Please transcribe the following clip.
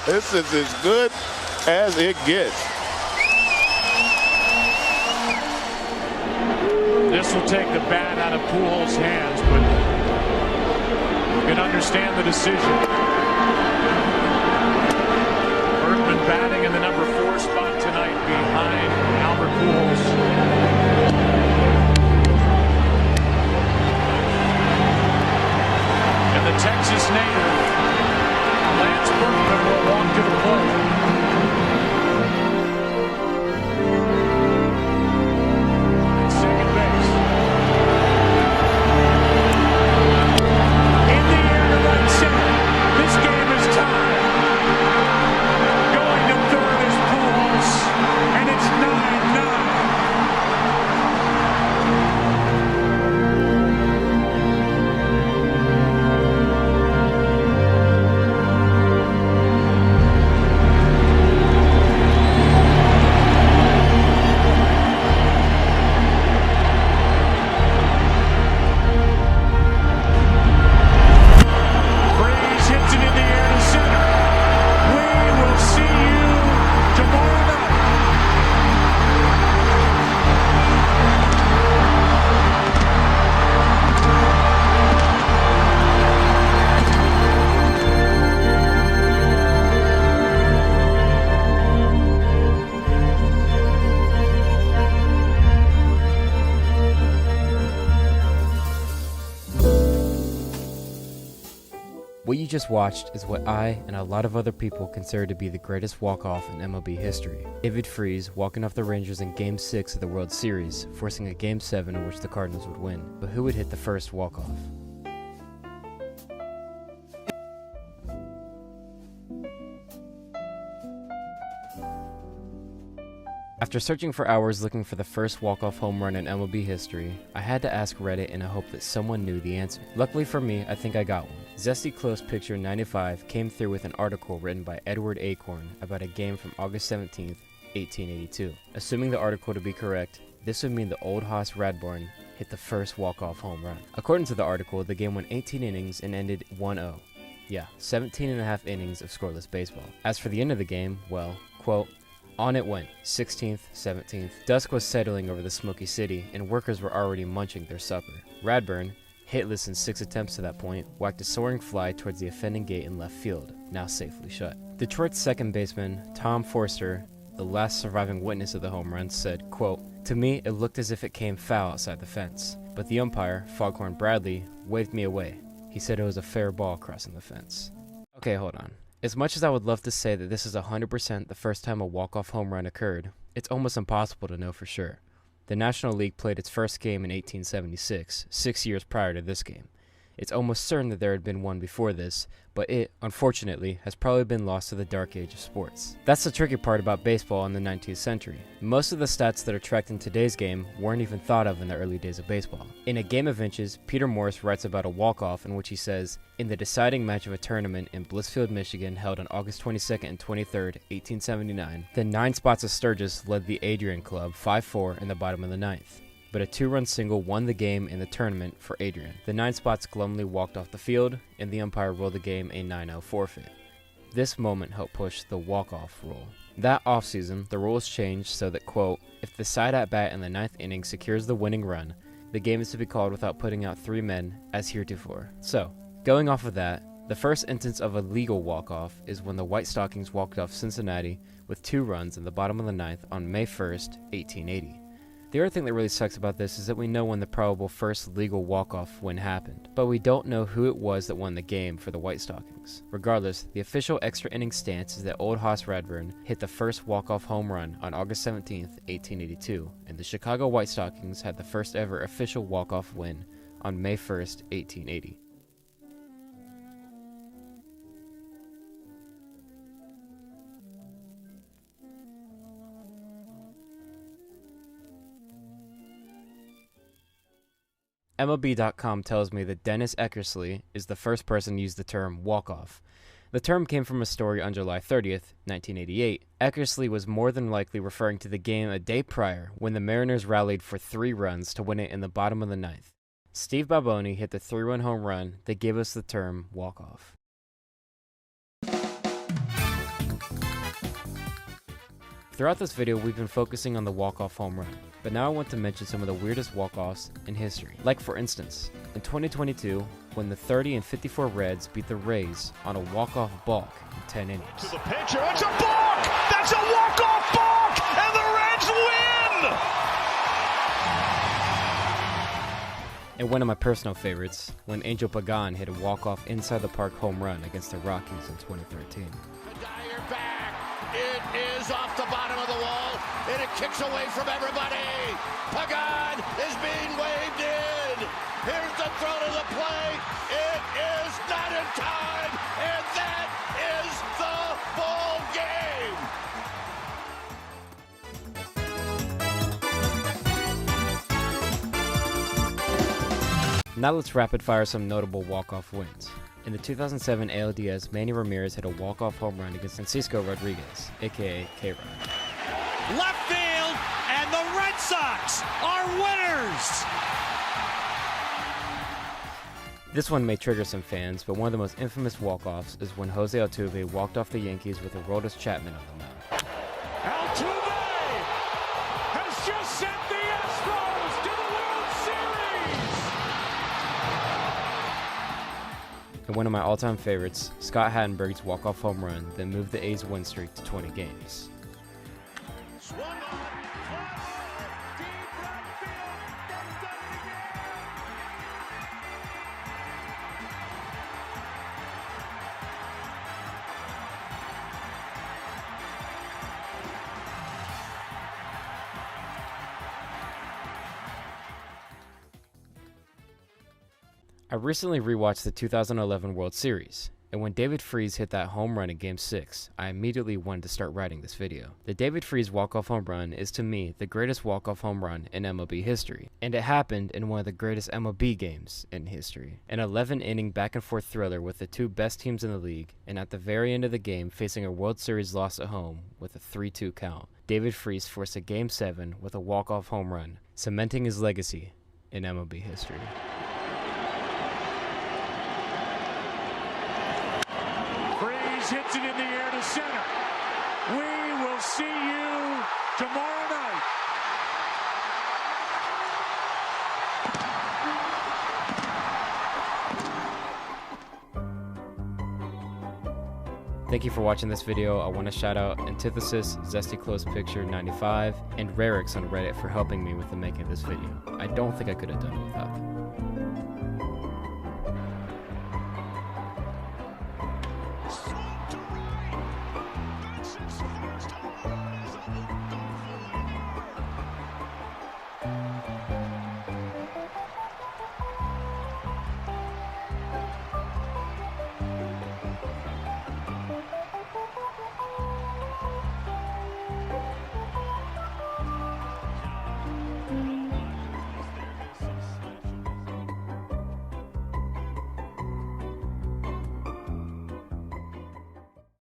This is as good as it gets. This will take the bat out of Pujols' hands, but you can understand the decision. Bergman batting in the number 4 spot tonight behind Albert Pujols. And the Texas native, Lance Bergman, will walk to the plate. At second base. In the air to right center. This game is tied. Going to third is Pujols, and it's 9-9. Freeze hits it in the air to center. We will see you tomorrow night. What you just watched is what I and a lot of other people consider to be the greatest walk-off in MLB history. David Freese walking off the Rangers in Game 6 of the World Series, forcing a Game 7 in which the Cardinals would win. But who would hit the first walk-off? After searching for hours looking for the first walk-off home run in MLB history, I had to ask Reddit in a hope that someone knew the answer. Luckily for me, I think I got one. Zesty Close Picture 95 came through with an article written by Edward Acorn about a game from August 17th, 1882. Assuming the article to be correct, this would mean the old hoss Radbourn hit the first walk-off home run. According to the article, the game went 18 innings and ended 1-0. Yeah, 17 and a half innings of scoreless baseball. As for the end of the game, well, quote, on it went, 16th, 17th. Dusk was settling over the smoky city, and workers were already munching their supper. Radbourn, hitless in 6 attempts to that point, whacked a soaring fly towards the offending gate in left field, now safely shut. Detroit's second baseman, Tom Forster, the last surviving witness of the home run, said, quote, to me, it looked as if it came foul outside the fence, but the umpire, Foghorn Bradley, waved me away. He said it was a fair ball crossing the fence. Okay, hold on. As much as I would love to say that this is 100% the first time a walk-off home run occurred, it's almost impossible to know for sure. The National League played its first game in 1876, 6 years prior to this game. It's almost certain that there had been one before this, but it, unfortunately, has probably been lost to the dark age of sports. That's the tricky part about baseball in the 19th century. Most of the stats that are tracked in today's game weren't even thought of in the early days of baseball. In A Game of Inches, Peter Morse writes about a walk-off in which he says, in the deciding match of a tournament in Blissfield, Michigan, held on August 22nd and 23rd, 1879, the 9 spots of Sturgis led the Adrian Club 5-4 in the bottom of the 9th. But a 2-run single won the game in the tournament for Adrian. The 9 spots glumly walked off the field, and the umpire ruled the game a 9-0 forfeit. This moment helped push the walk-off rule. That offseason, the rules changed so that, quote, if the side at bat in the 9th inning secures the winning run, the game is to be called without putting out 3 men, as heretofore. So, going off of that, the first instance of a legal walk-off is when the White Stockings walked off Cincinnati with 2 runs in the bottom of the 9th on May 1st, 1880. The other thing that really sucks about this is that we know when the probable first legal walk-off win happened, but we don't know who it was that won the game for the White Stockings. Regardless, the official extra inning stance is that old hoss Radbourn hit the first walk-off home run on August 17th, 1882, and the Chicago White Stockings had the first ever official walk-off win on May 1st, 1880. MLB.com tells me that Dennis Eckersley is the first person to use the term walk-off. The term came from a story on July 30th, 1988. Eckersley was more than likely referring to the game a day prior when the Mariners rallied for 3 runs to win it in the bottom of the 9th. Steve Baboni hit the 3-run home run that gave us the term walk-off. Throughout this video, we've been focusing on the walk-off home run, but now I want to mention some of the weirdest walk-offs in history. Like for instance, in 2022, when the 30 and 54 Reds beat the Rays on a walk-off balk in 10 innings. To the pitcher, it's a balk! That's a walk-off balk! And the Reds win! And one of my personal favorites, when Angel Pagan hit a walk-off inside the park home run against the Rockies in 2013. Back. It is off the bottom of the wall, and it kicks away from everybody. Pagan is being waved in. Here's the throw to the plate. It is not in time, and that is the ball game. Now let's rapid fire some notable walk-off wins. In the 2007 ALDS, Manny Ramirez hit a walk-off home run against Francisco Rodriguez, aka K-Rod. Left field, and the Red Sox are winners! This one may trigger some fans, but one of the most infamous walk-offs is when Jose Altuve walked off the Yankees with Aroldis Chapman on the mound. Altuve has just sent the Astros to the World Series! And one of my all-time favorites, Scott Hattenberg's walk-off home run that moved the A's win streak to 20 games. Swung on, deep right field, gets done again. I recently rewatched the 2011 World Series, and when David Freese hit that home run in Game 6, I immediately wanted to start writing this video. The David Freese walk-off home run is to me the greatest walk-off home run in MLB history, and it happened in one of the greatest MLB games in history. An 11-inning back-and-forth thriller with the two best teams in the league, and at the very end of the game facing a World Series loss at home with a 3-2 count, David Freese forced a Game 7 with a walk-off home run, cementing his legacy in MLB history. Hits it in the air to center. We will see you tomorrow night. Thank you for watching this video. I want to shout out Antithesis, Zesty Close Picture 95, and Rarix on Reddit for helping me with the making of this video. I don't think I could have done it without them.